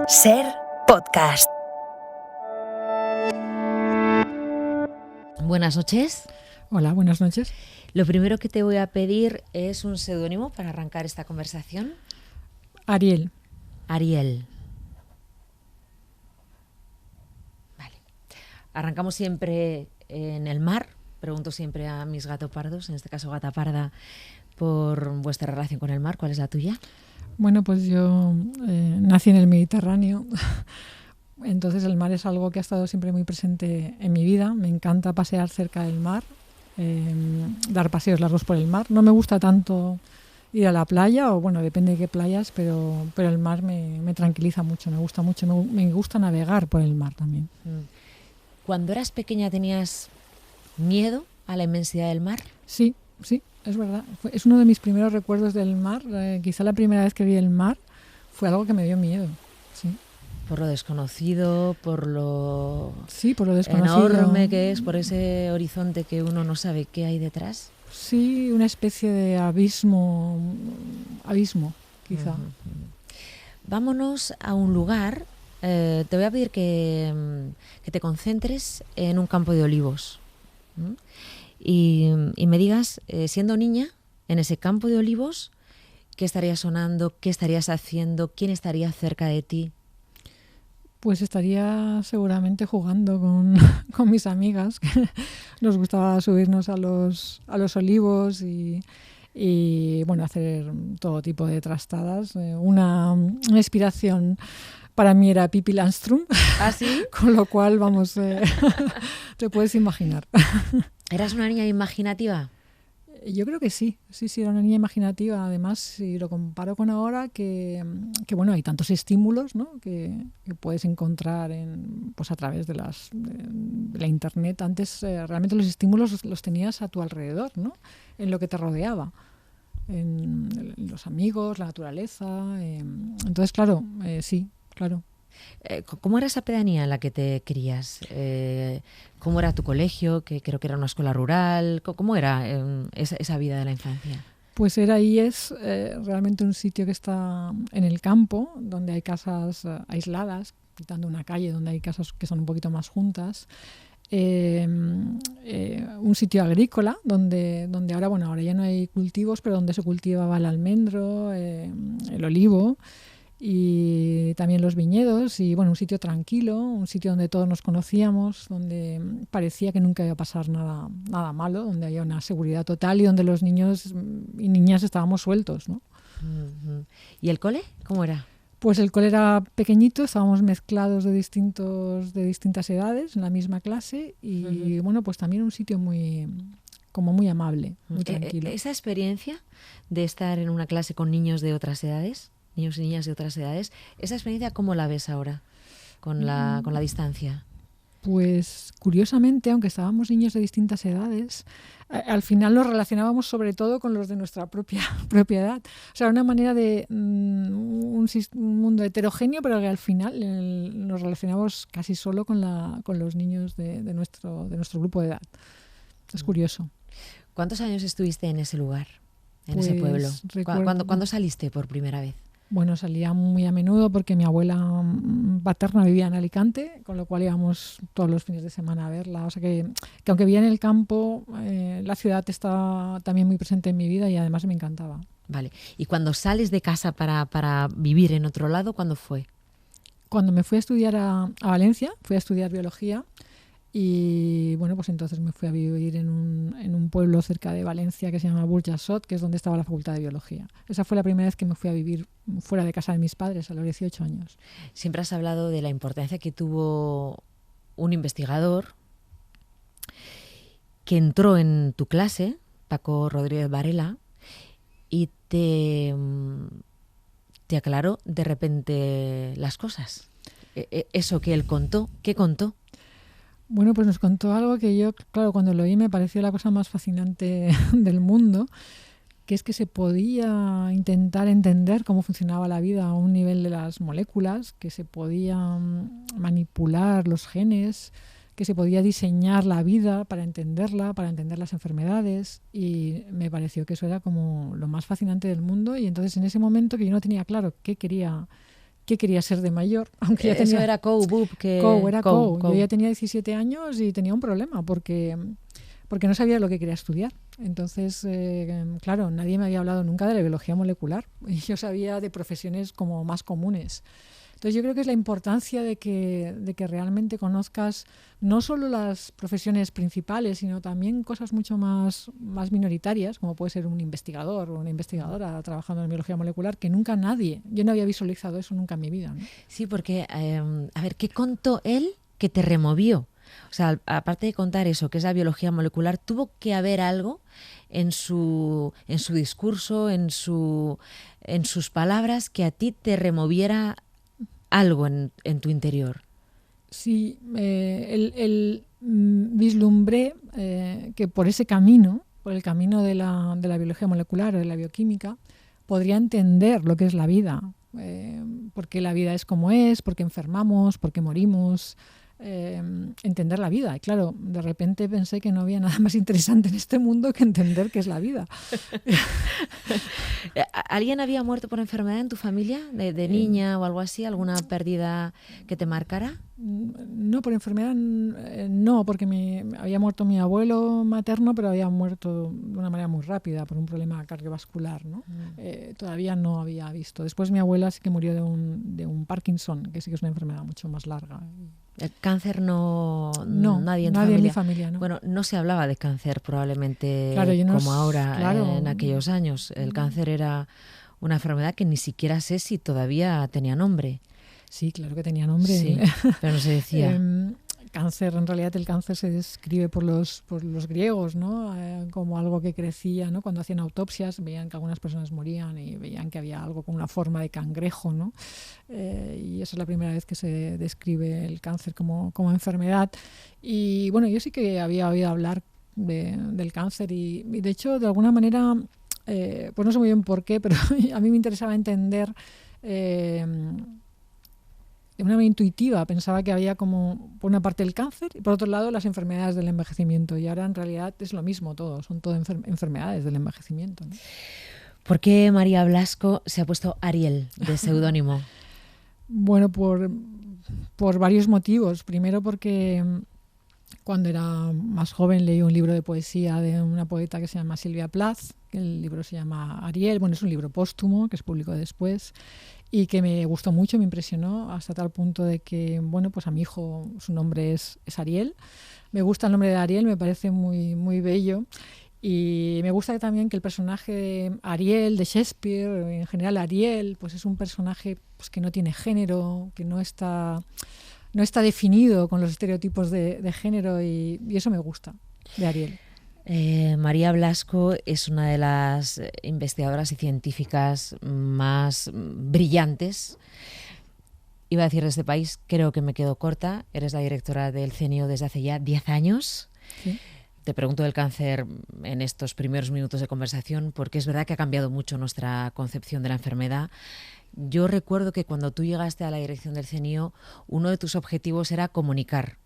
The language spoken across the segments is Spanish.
Ser podcast. Buenas noches. Hola, buenas noches. Lo primero que te voy a pedir es un seudónimo para arrancar esta conversación. Ariel. Ariel. Vale. Arrancamos siempre en el mar. Pregunto siempre a mis gatopardos, en este caso gata parda, por vuestra relación con el mar. ¿Cuál es la tuya? Bueno, pues yo nací en el Mediterráneo, entonces el mar es algo que ha estado siempre muy presente en mi vida. Me encanta pasear cerca del mar, dar paseos largos por el mar. No me gusta tanto ir a la playa, o bueno, depende de qué playas, pero el mar me tranquiliza mucho, me gusta mucho. Me gusta navegar por el mar también. Cuando eras pequeña, ¿tenías miedo a la inmensidad del mar? Sí, es verdad. Es uno de mis primeros recuerdos del mar. Quizá la primera vez que vi el mar fue algo que me dio miedo. Sí. Por lo desconocido, por lo desconocido. Enorme que es, por ese horizonte que uno no sabe qué hay detrás. Sí, una especie de abismo quizá. Uh-huh. Vámonos a un lugar. Te voy a pedir que te concentres en un campo de olivos. Y me digas, siendo niña, en ese campo de olivos, ¿qué estaría sonando? ¿Qué estarías haciendo? ¿Quién estaría cerca de ti? Pues estaría seguramente jugando con mis amigas, que nos gustaba subirnos a los olivos y bueno, hacer todo tipo de trastadas. Una inspiración para mí era Pippi Landström. ¿Ah, sí? Con lo cual, vamos, te puedes imaginar. ¿Eras una niña imaginativa? Yo creo que sí, era una niña imaginativa. Además, si lo comparo con ahora, que bueno, hay tantos estímulos, ¿no? que puedes encontrar pues a través de la internet. Antes realmente los estímulos los tenías a tu alrededor, ¿no? En lo que te rodeaba, en los amigos, la naturaleza. Entonces, claro, sí, claro. ¿Cómo era esa pedanía en la que te crías? ¿Cómo era tu colegio? Que creo que era una escuela rural. ¿Cómo era esa vida de la infancia? Pues es realmente un sitio que está en el campo, donde hay casas aisladas, quitando una calle donde hay casas que son un poquito más juntas. Un sitio agrícola donde ahora ya no hay cultivos, pero donde se cultivaba el almendro, el olivo y también los viñedos. Y bueno, un sitio tranquilo, un sitio donde todos nos conocíamos, donde parecía que nunca iba a pasar nada malo, donde había una seguridad total y donde los niños y niñas estábamos sueltos, ¿no? Uh-huh. ¿Y el cole? ¿Cómo era? Pues el cole era pequeñito, estábamos mezclados de distintas edades en la misma clase y bueno, pues también un sitio muy amable, muy tranquilo. ¿Esa experiencia de estar en una clase con niños de otras edades, niños y niñas de otras edades, esa experiencia cómo la ves ahora con la distancia? Pues curiosamente, aunque estábamos niños de distintas edades, al final nos relacionábamos sobre todo con los de nuestra propia edad. O sea, una manera de un mundo heterogéneo, pero que al final nos relacionamos casi solo con los niños de nuestro grupo de edad. Es curioso. ¿Cuántos años estuviste en ese lugar, en ese pueblo? ¿Cuándo saliste por primera vez? Bueno, salía muy a menudo porque mi abuela paterna vivía en Alicante, con lo cual íbamos todos los fines de semana a verla. O sea que aunque vivía en el campo, la ciudad está también muy presente en mi vida y además me encantaba. Vale. ¿Y cuando sales de casa para vivir en otro lado, cuándo fue? Cuando me fui a estudiar a Valencia, fui a estudiar biología. Y bueno, pues entonces me fui a vivir en un pueblo cerca de Valencia que se llama Burjassot, que es donde estaba la Facultad de Biología. Esa fue la primera vez que me fui a vivir fuera de casa de mis padres, a los 18 años. Siempre has hablado de la importancia que tuvo un investigador que entró en tu clase, Paco Rodríguez Varela, y te aclaró de repente las cosas. Eso que él contó, ¿qué contó? Bueno, pues nos contó algo que yo, claro, cuando lo oí me pareció la cosa más fascinante del mundo, que es que se podía intentar entender cómo funcionaba la vida a un nivel de las moléculas, que se podían manipular los genes, que se podía diseñar la vida para entenderla, para entender las enfermedades, y me pareció que eso era como lo más fascinante del mundo. Y entonces en ese momento, que yo no tenía claro qué quería qué quería ser de mayor. Aunque ya Eso era Coe. Era Coe. Yo ya tenía 17 años y tenía un problema porque no sabía lo que quería estudiar. Entonces, claro, nadie me había hablado nunca de la biología molecular. Y yo sabía de profesiones como más comunes. Entonces yo creo que es la importancia de que realmente conozcas no solo las profesiones principales, sino también cosas mucho más minoritarias, como puede ser un investigador o una investigadora trabajando en biología molecular, que nunca yo no había visualizado eso nunca en mi vida, ¿no? Sí, porque, a ver, ¿qué contó él que te removió? O sea, aparte de contar eso, que es la biología molecular, tuvo que haber algo en su discurso, en sus palabras, que a ti te removiera algo en tu interior. Sí, vislumbré que por ese camino, por el camino de la biología molecular o de la bioquímica, podría entender lo que es la vida, por qué la vida es como es, por qué enfermamos, por qué morimos, entender la vida. Y claro, de repente pensé que no había nada más interesante en este mundo que entender qué es la vida. ¿Alguien había muerto por enfermedad en tu familia, de niña o algo así? ¿Alguna pérdida que te marcara? No, por enfermedad no, porque había muerto mi abuelo materno, pero había muerto de una manera muy rápida por un problema cardiovascular, ¿no? Todavía no había visto. Después mi abuela sí que murió de un Parkinson, que sí que es una enfermedad mucho más larga. ¿El cáncer no nadie en mi familia, no. Bueno, no se hablaba de cáncer probablemente claro, como ahora, claro, en aquellos años. El cáncer era una enfermedad que ni siquiera sé si todavía tenía nombre. Sí, claro que tenía nombre. Sí, pero no se decía. Cáncer, en realidad el cáncer se describe por los griegos, ¿no? Como algo que crecía, ¿no? Cuando hacían autopsias veían que algunas personas morían y veían que había algo con una forma de cangrejo, ¿no? Y esa es la primera vez que se describe el cáncer como enfermedad. Y bueno, yo sí que había oído hablar del cáncer y de hecho, de alguna manera, pues no sé muy bien por qué, pero a mí me interesaba entender de una manera intuitiva. Pensaba que había como por una parte el cáncer y por otro lado las enfermedades del envejecimiento, y ahora en realidad es lo mismo todo, son todo enfermedades del envejecimiento, ¿no? ¿Por qué María Blasco se ha puesto Ariel de seudónimo? Bueno, por varios motivos. Primero porque cuando era más joven leí un libro de poesía de una poeta que se llama Silvia Plath, que el libro se llama Ariel. Bueno, es un libro póstumo que se publicó después y que me gustó mucho, me impresionó hasta tal punto de que, bueno, pues a mi hijo su nombre es Ariel. Me gusta el nombre de Ariel, me parece muy, muy bello. Y me gusta también que el personaje de Ariel, de Shakespeare, en general Ariel, pues es un personaje pues, que no tiene género, que no está definido con los estereotipos de género, y eso me gusta de Ariel. María Blasco es una de las investigadoras y científicas más brillantes. Iba a decir de este país, creo que me quedo corta. Eres la directora del CNIO desde hace ya 10 años. Sí. Te pregunto del cáncer en estos primeros minutos de conversación porque es verdad que ha cambiado mucho nuestra concepción de la enfermedad. Yo recuerdo que cuando tú llegaste a la dirección del CNIO, uno de tus objetivos era comunicar,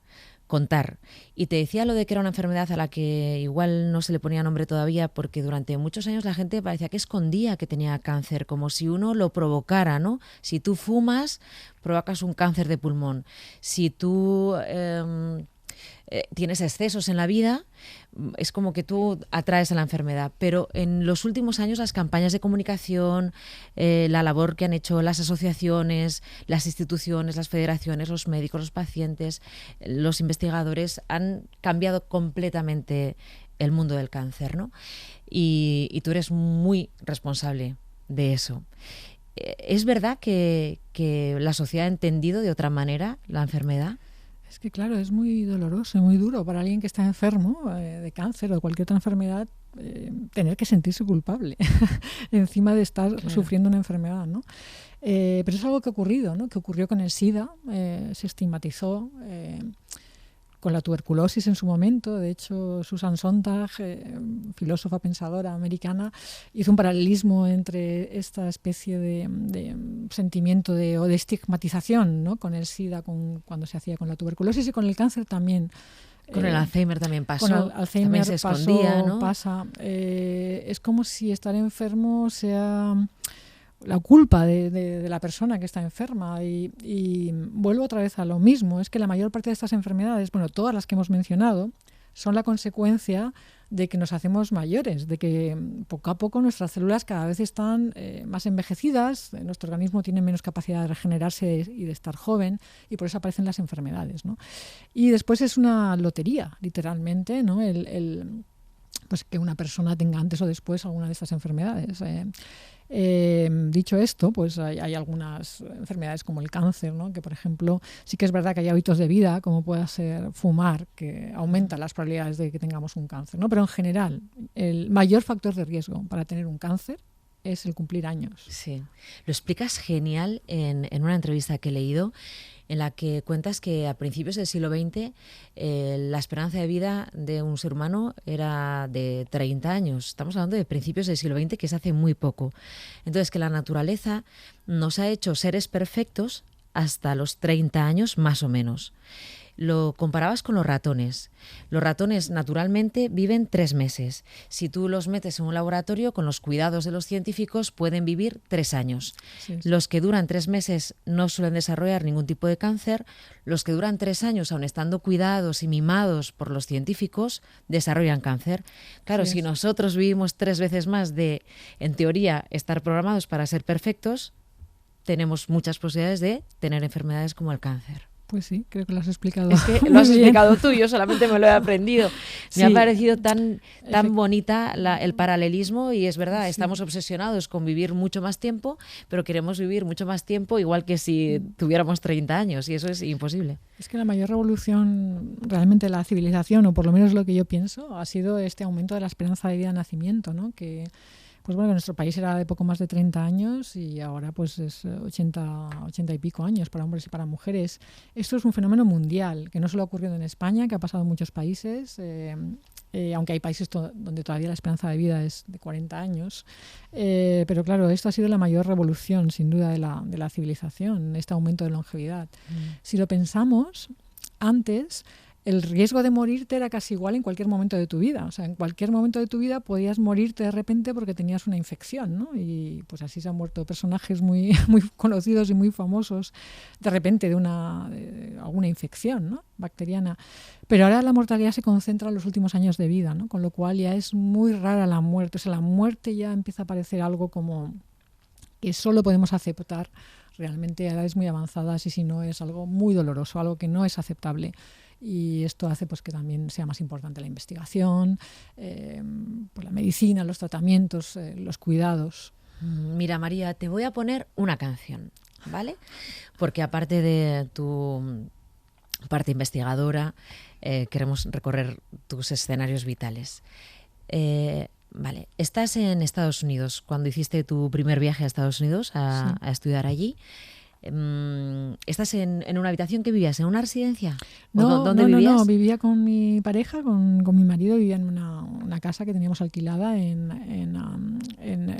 contar. Y te decía lo de que era una enfermedad a la que igual no se le ponía nombre todavía porque durante muchos años la gente parecía que escondía que tenía cáncer, como si uno lo provocara, ¿no? Si tú fumas, provocas un cáncer de pulmón. Si tú tienes excesos en la vida, es como que tú atraes a la enfermedad. Pero en los últimos años las campañas de comunicación, la labor que han hecho las asociaciones, las instituciones, las federaciones, los médicos, los pacientes, los investigadores han cambiado completamente el mundo del cáncer, ¿no? Y tú eres muy responsable de eso. ¿Es verdad que la sociedad ha entendido de otra manera la enfermedad? Es que claro, es muy doloroso y muy duro para alguien que está enfermo de cáncer o de cualquier otra enfermedad tener que sentirse culpable encima de estar sufriendo una enfermedad, ¿no? Pero es algo que ha ocurrido, ¿no? Que ocurrió con el SIDA, se estigmatizó con la tuberculosis en su momento. De hecho, Susan Sontag, filósofa pensadora americana, hizo un paralelismo entre esta especie de sentimiento o de estigmatización, ¿no? Con el SIDA, cuando se hacía con la tuberculosis, y con el cáncer también. Con el Alzheimer también pasó. Con el Alzheimer también se escondía, ¿no? pasa. Es como si estar enfermo sea la culpa de la persona que está enferma y vuelvo otra vez a lo mismo, es que la mayor parte de estas enfermedades, bueno, todas las que hemos mencionado, son la consecuencia de que nos hacemos mayores, de que poco a poco nuestras células cada vez están más envejecidas, nuestro organismo tiene menos capacidad de regenerarse y de estar joven, y por eso aparecen las enfermedades, ¿no? Y después es una lotería, literalmente, ¿no? Pues que una persona tenga antes o después alguna de estas enfermedades. Dicho esto, pues hay algunas enfermedades como el cáncer, ¿no? Que por ejemplo sí que es verdad que hay hábitos de vida como pueda ser fumar, que aumenta las probabilidades de que tengamos un cáncer, ¿no? Pero en general el mayor factor de riesgo para tener un cáncer es el cumplir años. Sí, lo explicas genial en una entrevista que he leído, en la que cuentas que a principios del siglo XX la esperanza de vida de un ser humano era de 30 años. Estamos hablando de principios del siglo XX, que es hace muy poco. Entonces, que la naturaleza nos ha hecho seres perfectos hasta los 30 años más o menos. Lo comparabas con los ratones. Los ratones naturalmente viven 3 meses. Si tú los metes en un laboratorio, con los cuidados de los científicos, pueden vivir 3 años. Sí. Los que duran 3 meses no suelen desarrollar ningún tipo de cáncer. Los que duran 3 años, aun estando cuidados y mimados por los científicos, desarrollan cáncer. Claro, sí. Si nosotros vivimos 3 veces más de, en teoría, estar programados para ser perfectos, tenemos muchas posibilidades de tener enfermedades como el cáncer. Pues sí, creo que lo has explicado. Es que lo has explicado tú, yo solamente me lo he aprendido. Me ha parecido tan bonita el paralelismo y es verdad, estamos obsesionados con vivir mucho más tiempo, pero queremos vivir mucho más tiempo igual que si tuviéramos 30 años y eso es imposible. Es que la mayor revolución realmente de la civilización, o por lo menos lo que yo pienso, ha sido este aumento de la esperanza de vida de nacimiento, ¿no? Que pues bueno, nuestro país era de poco más de 30 años y ahora pues es 80 y pico años para hombres y para mujeres. Esto es un fenómeno mundial, que no solo ha ocurrido en España, que ha pasado en muchos países, aunque hay países donde todavía la esperanza de vida es de 40 años. Pero claro, esto ha sido la mayor revolución, sin duda, de la civilización, este aumento de longevidad. Si lo pensamos, antes el riesgo de morirte era casi igual en cualquier momento de tu vida. O sea, en cualquier momento de tu vida podías morirte de repente porque tenías una infección, ¿no? Y pues así se han muerto personajes muy, muy conocidos y muy famosos de repente de alguna infección, ¿no? Bacteriana. Pero ahora la mortalidad se concentra en los últimos años de vida, ¿no? Con lo cual ya es muy rara la muerte. O sea, la muerte ya empieza a parecer algo como que solo podemos aceptar realmente a edades muy avanzadas y si no es algo muy doloroso, algo que no es aceptable. Y esto hace pues que también sea más importante la investigación, pues la medicina, los tratamientos, los cuidados. Mira, María, te voy a poner una canción, ¿vale? Porque aparte de tu parte investigadora, queremos recorrer tus escenarios vitales. Vale, estás en Estados Unidos, cuando hiciste tu primer viaje a Estados Unidos a estudiar allí. ¿Estás en una habitación que vivías? ¿En una residencia? ¿Dónde vivías? No, vivía con mi pareja, con mi marido, vivía en una casa que teníamos alquilada en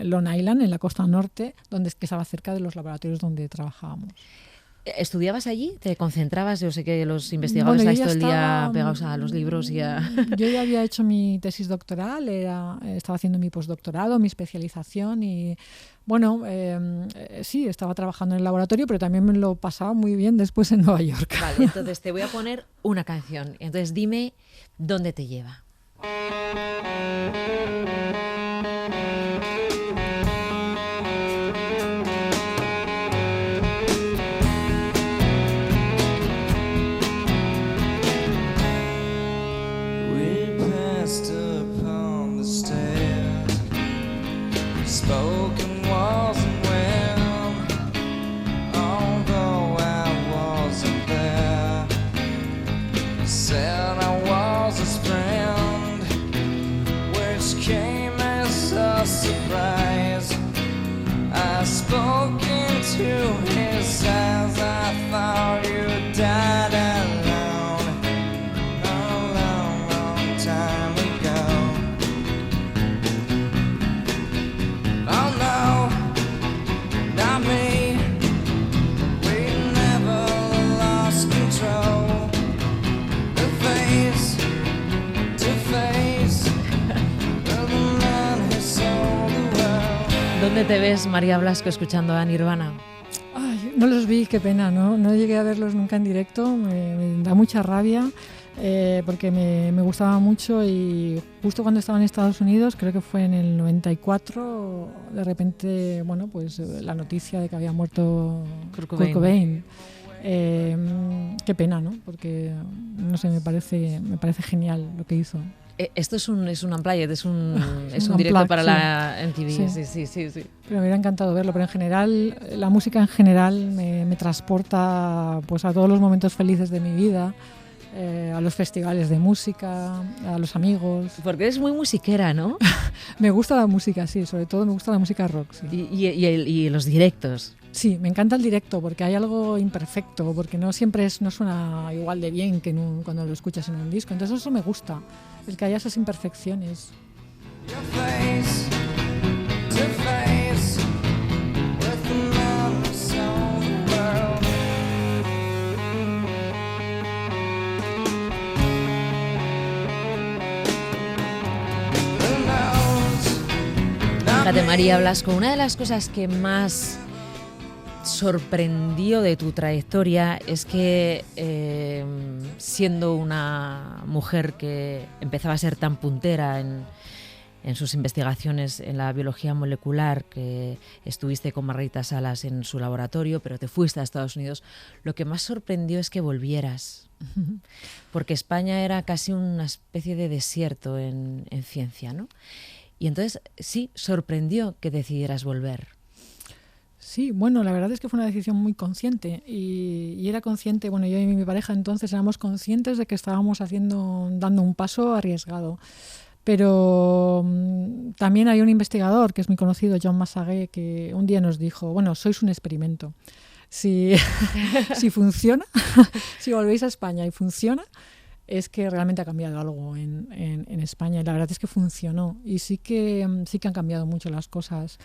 Long Island, en la costa norte, que estaba cerca de los laboratorios donde trabajábamos. ¿Estudiabas allí? ¿Te concentrabas? Yo sé que los investigadores estáis todo el día pegados a los libros y a... Yo ya había hecho mi tesis doctoral, estaba haciendo mi postdoctorado, mi especialización y bueno, sí, estaba trabajando en el laboratorio, pero también me lo pasaba muy bien después en Nueva York. Vale, entonces te voy a poner una canción. Entonces dime dónde te lleva. ¿Dónde te ves, María Blasco, escuchando a Nirvana? Ay, no los vi, qué pena, no llegué a verlos nunca en directo, me da mucha rabia porque me gustaba mucho y justo cuando estaba en Estados Unidos, creo que fue en el 94, de repente, bueno, pues la noticia de que había muerto Kurt Cobain. Qué pena, ¿no? Porque, no sé, me parece genial lo que hizo. Esto es un unplugged, es un un directo unplugged, para sí. la MTV. Sí. Pero me hubiera encantado verlo, pero en general, la música en general me transporta pues a todos los momentos felices de mi vida, a los festivales de música, a los amigos. Porque eres muy musiquera, ¿no? Me gusta la música, sí, sobre todo me gusta la música rock, sí. Y los directos. Sí, me encanta el directo porque hay algo imperfecto, porque no siempre no suena igual de bien que cuando lo escuchas en un disco. Entonces eso me gusta, el que haya esas imperfecciones. Fíjate, María Blasco, una de las cosas que más sorprendió de tu trayectoria es que siendo una mujer que empezaba a ser tan puntera en sus investigaciones en la biología molecular, que estuviste con Margarita Salas en su laboratorio, pero te fuiste a Estados Unidos, lo que más sorprendió es que volvieras, porque España era casi una especie de desierto en ciencia, ¿no? Y entonces sí, sorprendió que decidieras volver. Sí, bueno, la verdad es que fue una decisión muy consciente y era consciente, bueno, yo y mi pareja entonces éramos conscientes de que estábamos dando un paso arriesgado. Pero también hay un investigador que es muy conocido, John Massagué, que un día nos dijo, bueno, sois un experimento. Si funciona, si volvéis a España y funciona, es que realmente ha cambiado algo en España y la verdad es que funcionó y sí que han cambiado mucho las cosas.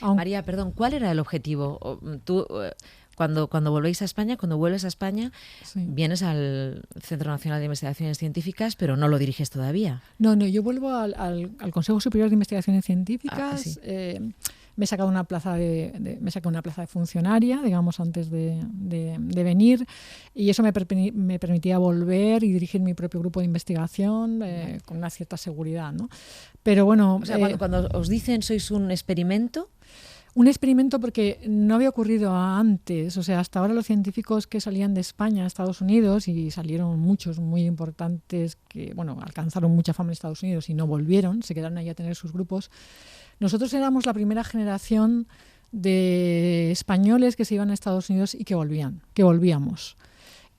María, perdón, ¿cuál era el objetivo? Tú, cuando vuelves a España, sí, vienes al Centro Nacional de Investigaciones Científicas, pero no lo diriges todavía. No, yo vuelvo al Consejo Superior de Investigaciones Científicas. Sí. Me he sacado una plaza de funcionaria, digamos, antes de venir, y eso me permitía volver y dirigir mi propio grupo de investigación con una cierta seguridad, ¿no? Pero bueno, o sea, cuando os dicen sois un experimento. Un experimento porque no había ocurrido antes, o sea, hasta ahora los científicos que salían de España a Estados Unidos, y salieron muchos muy importantes que, bueno, alcanzaron mucha fama en Estados Unidos y no volvieron, se quedaron ahí a tener sus grupos. Nosotros éramos la primera generación de españoles que se iban a Estados Unidos y que volvíamos.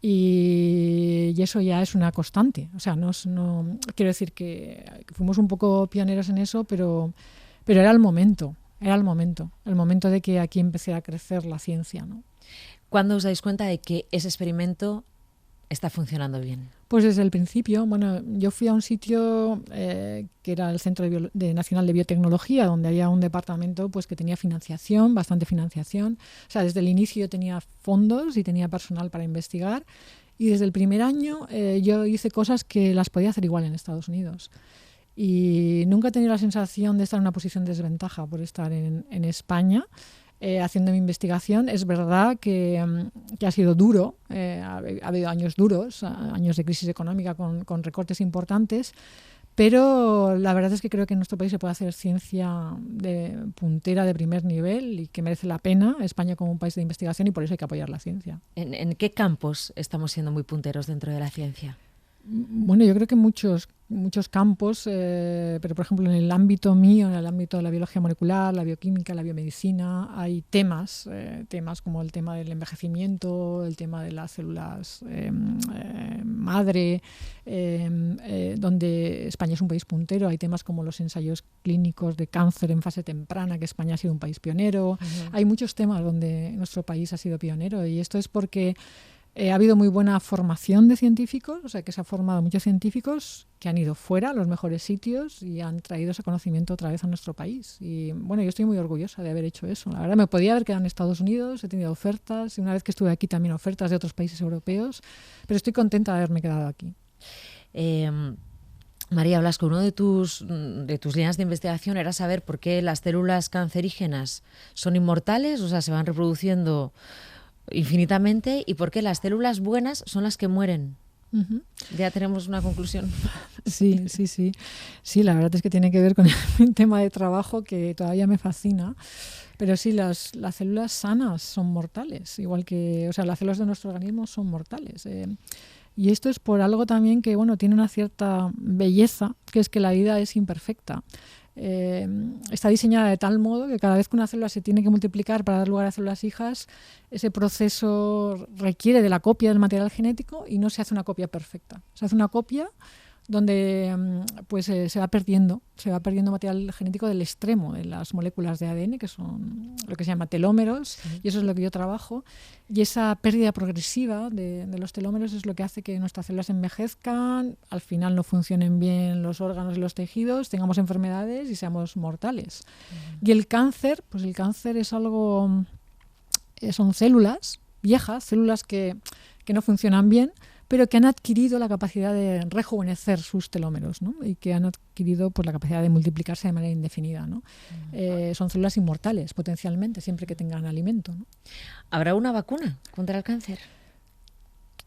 Y eso ya es una constante, o sea, no quiero decir que fuimos un poco pioneros en eso, pero era el momento. Era el momento de que aquí empecé a crecer la ciencia, ¿no? ¿Cuándo os dais cuenta de que ese experimento está funcionando bien? Pues desde el principio. Bueno, yo fui a un sitio que era el Centro Nacional de Biotecnología, donde había un departamento pues que tenía bastante financiación. O sea, desde el inicio yo tenía fondos y tenía personal para investigar. Y desde el primer año yo hice cosas que las podía hacer igual en Estados Unidos. Y nunca he tenido la sensación de estar en una posición de desventaja por estar en España haciendo mi investigación. Es verdad que ha sido duro, ha habido años duros, años de crisis económica con recortes importantes, pero la verdad es que creo que en nuestro país se puede hacer ciencia de puntera de primer nivel y que merece la pena España como un país de investigación y por eso hay que apoyar la ciencia. ¿En qué campos estamos siendo muy punteros dentro de la ciencia? Bueno, yo creo que muchos campos, pero por ejemplo en el ámbito mío, en el ámbito de la biología molecular, la bioquímica, la biomedicina, hay temas como el tema del envejecimiento, el tema de las células madre, donde España es un país puntero. Hay temas como los ensayos clínicos de cáncer en fase temprana, que España ha sido un país pionero. Uh-huh. Hay muchos temas donde nuestro país ha sido pionero y esto es porque ha habido muy buena formación de científicos, o sea que se ha formado muchos científicos que han ido fuera a los mejores sitios y han traído ese conocimiento otra vez a nuestro país. Y bueno, yo estoy muy orgullosa de haber hecho eso. La verdad me podía haber quedado en Estados Unidos, he tenido ofertas, y una vez que estuve aquí también ofertas de otros países europeos, pero estoy contenta de haberme quedado aquí. María Blasco, uno de tus líneas de investigación era saber por qué las células cancerígenas son inmortales, o sea, se van reproduciendo infinitamente, y por qué las células buenas son las que mueren. Uh-huh. Ya tenemos una conclusión. Sí. Sí, la verdad es que tiene que ver con un tema de trabajo que todavía me fascina. Pero sí, las células sanas son mortales, igual que, o sea, las células de nuestro organismo son mortales. Y esto es por algo también que, bueno, tiene una cierta belleza, que es que la vida es imperfecta. Está diseñada de tal modo que cada vez que una célula se tiene que multiplicar para dar lugar a células hijas, ese proceso requiere de la copia del material genético y no se hace una copia perfecta. Se hace una copia donde pues se va perdiendo material genético del extremo de las moléculas de ADN, que son lo que se llama telómeros, y eso es lo que yo trabajo. Y esa pérdida progresiva de los telómeros es lo que hace que nuestras células envejezcan, al final no funcionen bien los órganos y los tejidos, tengamos enfermedades y seamos mortales. Y el cáncer, pues el cáncer es algo, son células viejas, células que no funcionan bien, pero que han adquirido la capacidad de rejuvenecer sus telómeros, ¿no? Y que han adquirido pues, la capacidad de multiplicarse de manera indefinida, ¿no? Son células inmortales, potencialmente, siempre que tengan alimento, ¿no? ¿Habrá una vacuna contra el cáncer?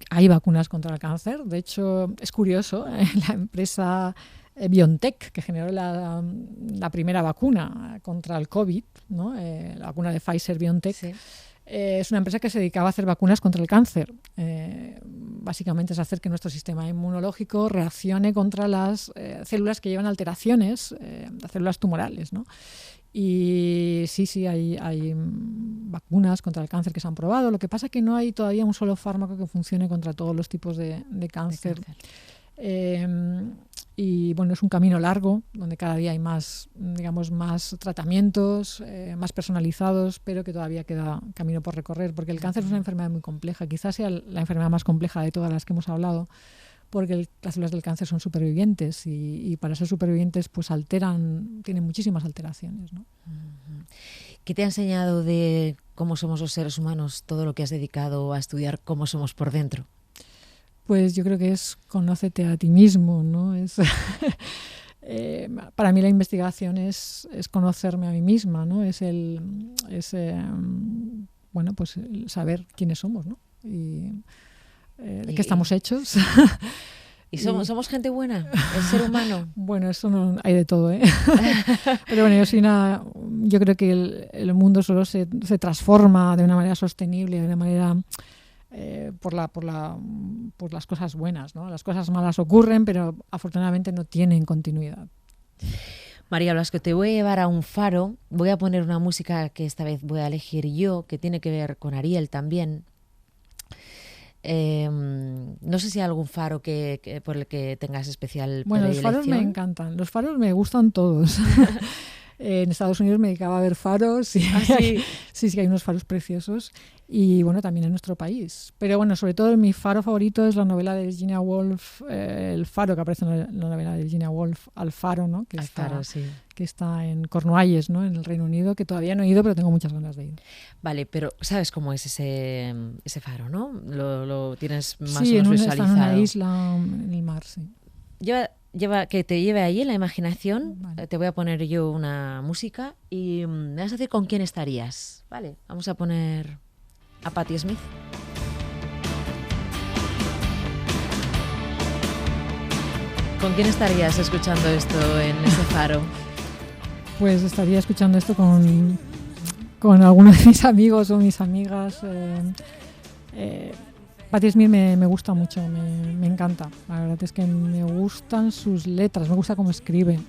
Hay vacunas contra el cáncer. De hecho, es curioso, la empresa BioNTech, que generó la primera vacuna contra el COVID, ¿no? La vacuna de Pfizer-BioNTech, sí. Es una empresa que se dedicaba a hacer vacunas contra el cáncer. Básicamente es hacer que nuestro sistema inmunológico reaccione contra las células que llevan alteraciones, las células tumorales, ¿no? Y sí, hay vacunas contra el cáncer que se han probado. Lo que pasa es que no hay todavía un solo fármaco que funcione contra todos los tipos de cáncer. Y bueno, es un camino largo donde cada día hay más, digamos, más tratamientos, más personalizados, pero que todavía queda camino por recorrer, porque el cáncer es una enfermedad muy compleja, quizás sea la enfermedad más compleja de todas las que hemos hablado, porque las células del cáncer son supervivientes y para ser supervivientes pues tienen muchísimas alteraciones, ¿no? ¿Qué te ha enseñado de cómo somos los seres humanos todo lo que has dedicado a estudiar cómo somos por dentro? Pues yo creo que es conócete a ti mismo, ¿no? Para mí la investigación es conocerme a mí misma, ¿no? Bueno, pues saber quiénes somos, ¿no? Y de qué estamos hechos. ¿Y somos gente buena, el ser humano? Bueno, eso no hay de todo, ¿eh? Pero bueno, yo creo que el mundo solo se transforma de una manera sostenible, de una manera por las cosas buenas, ¿no? Las cosas malas ocurren, pero afortunadamente no tienen continuidad. María Blasco, te voy a llevar a un faro. Voy a poner una música que esta vez voy a elegir yo, que tiene que ver con Ariel también. No sé si hay algún faro por el que tengas especial Bueno, los faros me encantan. Los faros me gustan todos. En Estados Unidos me dedicaba a ver faros. Y sí, hay unos faros preciosos. Y bueno, también en nuestro país. Pero bueno, sobre todo mi faro favorito es la novela de Virginia Woolf, el faro que aparece en la novela de Virginia Woolf, Alfaro, ¿no? Que está en Cornualles, ¿no? En el Reino Unido, que todavía no he ido, pero tengo muchas ganas de ir. Vale, pero ¿sabes cómo es ese faro, no? Lo tienes más o menos visualizado. Está en una isla en el mar, sí. Que te lleve ahí en la imaginación. Vale. Te voy a poner yo una música y me vas a decir con quién estarías. Vale, vamos a poner a Patti Smith. ¿Con quién estarías escuchando esto en ese faro? Pues estaría escuchando esto con algunos de mis amigos o mis amigas. Patti Smith me gusta mucho, me encanta. La verdad es que me gustan sus letras, me gusta cómo escribe.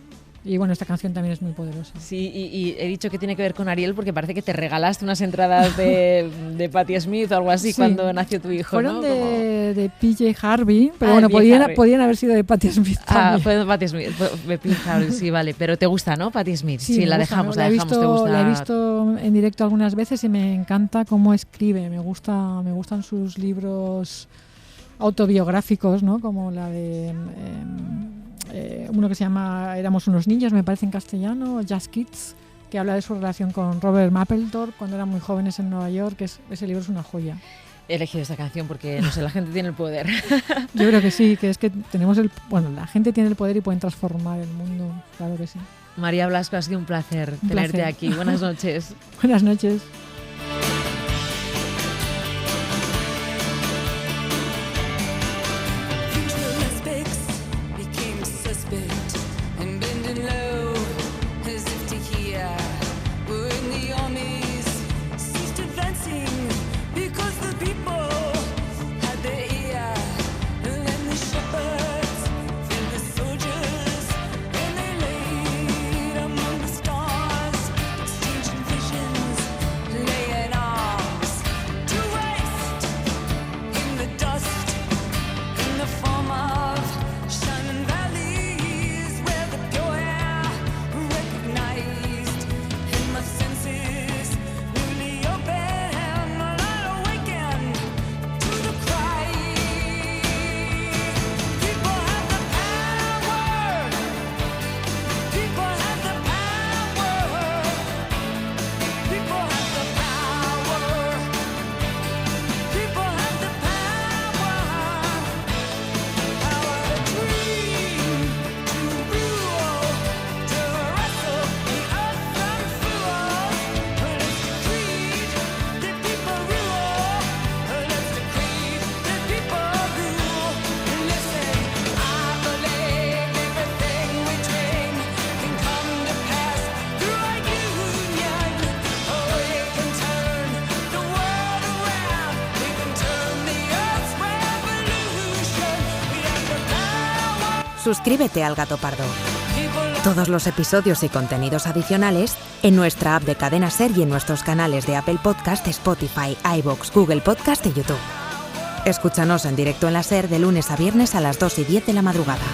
Y bueno, esta canción también es muy poderosa. Sí, y he dicho que tiene que ver con Ariel porque parece que te regalaste unas entradas de Patti Smith o algo así, sí, cuando nació tu hijo, fueron, ¿no? de PJ Harvey, pero bueno, podían haber sido de Patti Smith también. Fue de Patti Smith, de PJ Harvey, sí, vale. Pero te gusta, ¿no, Patti Smith? Sí, la gusta, dejamos, ¿no? te gusta. La he visto en directo algunas veces y me encanta cómo escribe. Me gustan sus libros autobiográficos, ¿no? Como la de uno que se llama Éramos unos niños, me parece en castellano, Just Kids, que habla de su relación con Robert Mapplethorpe cuando eran muy jóvenes en Nueva York. Ese libro es una joya. He elegido esta canción porque, no sé, la gente tiene el poder. Yo creo que sí, que es que tenemos la gente tiene el poder y pueden transformar el mundo, claro que sí. María Blasco, ha sido un placer tenerte aquí. Buenas noches. Buenas noches. Suscríbete al Gato Pardo. Todos los episodios y contenidos adicionales en nuestra app de Cadena Ser y en nuestros canales de Apple Podcast, Spotify, iVoox, Google Podcast y YouTube. Escúchanos en directo en la Ser de lunes a viernes a las 2:10 de la madrugada.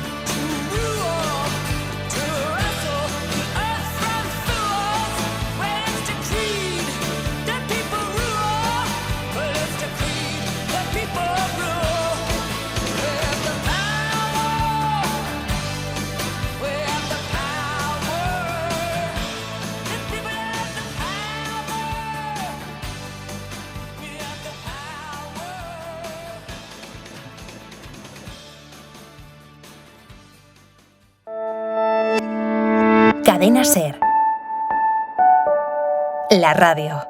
Cadena Ser. La radio.